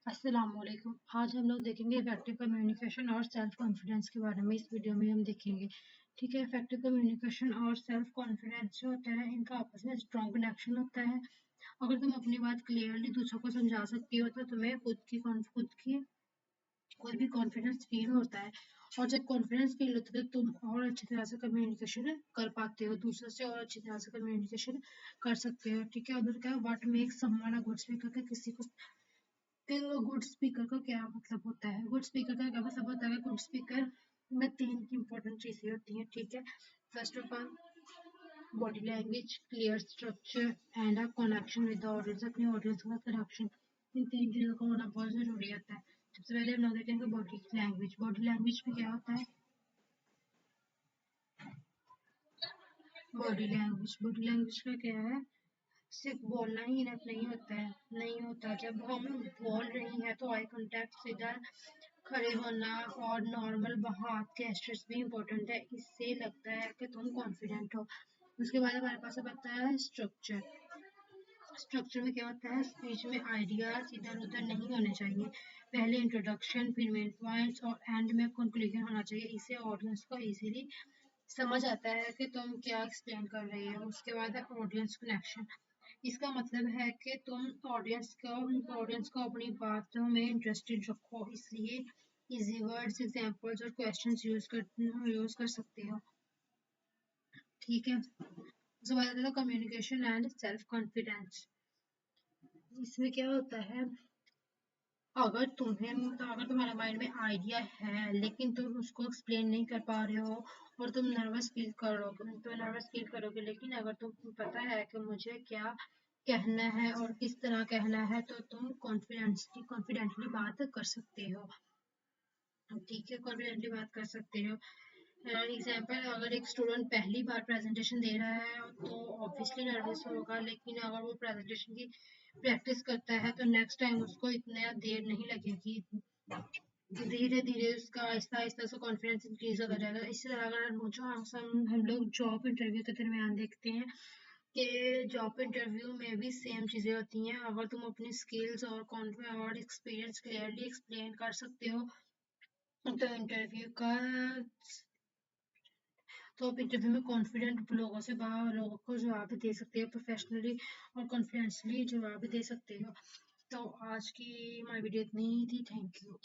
अस्सलामुअलैकुम। आज हम लोग देखेंगे इफेक्टिव कम्युनिकेशन और सेल्फ कॉन्फिडेंस के बारे में। इस वीडियो में हम देखेंगे। ठीक है, इफेक्टिव कम्युनिकेशन और सेल्फ कॉन्फिडेंस जो होता है इनका आपस में स्ट्रॉन्ग कनेक्शन होता है। अगर तुम अपनी बात क्लियरली दूसरों को समझा सकती हो तो तुम्हें खुद भी कॉन्फिडेंस फील होता है। और जब कॉन्फिडेंस फील होता है तो तुम और अच्छी तरह से कम्युनिकेशन कर पाते हो, दूसरों से और अच्छी तरह से कम्युनिकेशन कर सकते हो। ठीक है, उधर क्या what makes someone a good speaker का किसी को गुड स्पीकर का क्या मतलब होता है? गुड स्पीकर का क्या मतलब होता है? गुड स्पीकर में तीन इंपॉर्टेंट चीजें होती हैं। ठीक है, first of all body language, clear structure and a connection with the audience. अपनी ऑडियंस का कनेक्शन, इन तीन चीजों का होना बहुत जरूरी होता है। सबसे पहले हम लोग देखेंगे बॉडी लैंग्वेज। बॉडी लैंग्वेज में क्या होता है? बॉडी लैंग्वेज का क्या है? सिर्फ बोलना ही इनफ नहीं होता है, नहीं होता। जब हम बोल रही हैं तो आई कांटेक्ट, सीधा खड़े होना और नॉर्मल हाथ गेस्चर्स भी इम्पोर्टेंट है। इससे लगता है कि तुम कॉन्फिडेंट हो। उसके बाद हमारे पास अब आता है स्ट्रक्चर। स्ट्रक्चर में क्या होता है? स्पीच में आइडियाज इधर उधर नहीं होने चाहिए। पहले इंट्रोडक्शन, फिर मेन पॉइंट्स और एंड में कंक्लूजन होना चाहिए। इससे ऑडियंस को इजीली समझ आता है कि तुम क्या एक्सप्लेन कर रहे हो। उसके बाद है ऑडियंस कनेक्शन। इसका मतलब है कि तुम ऑडियंस को अपनी बातों में इंटरेस्टेड रखो, इसलिए इजी वर्ड्स, एग्जांपल्स और क्वेश्चंस यूज कर सकते हो। ठीक है, उसके बाद आता है कम्युनिकेशन एंड सेल्फ कॉन्फिडेंस। इसमें क्या होता है? अगर तुम्हारे माइंड में आइडिया है लेकिन तुम उसको एक्सप्लेन नहीं कर पा रहे हो और तुम नर्वस फील करोगे, लेकिन अगर तुम पता है कि मुझे क्या कहना है और किस तरह कहना है तो तुम कॉन्फिडेंटली बात कर सकते हो। ठीक है, कॉन्फिडेंटली बात कर सकते हो। एग्जाम्पल, अगर एक स्टूडेंट पहली बार प्रेजेंटेशन दे रहा है तो ऑब्वियसली नर्वस होगा, लेकिन अगर वो प्रेजेंटेशन की प्रैक्टिस करता है तो नेक्स्ट टाइम उसको इतना देर नहीं लगेगी। धीरे धीरे उसका आहिस्ता आहिस्ता उसका कॉन्फिडेंस इंक्रीज होता जाएगा। इसी तरह अगर हम लोग जॉब इंटरव्यू के दरमियान देखते हैं कि जॉब इंटरव्यू में भी सेम चीजें होती हैं। अगर तुम अपनी स्किल्स और एक्सपीरियंस क्लियरली एक्सप्लेन कर सकते हो तो आप इंटरव्यू में कॉन्फिडेंट लोगों को जवाब दे सकते हो, प्रोफेशनली और कॉन्फिडेंसली जवाब दे सकते हो। तो आज की हमारी वीडियो इतनी ही थी। Thank you.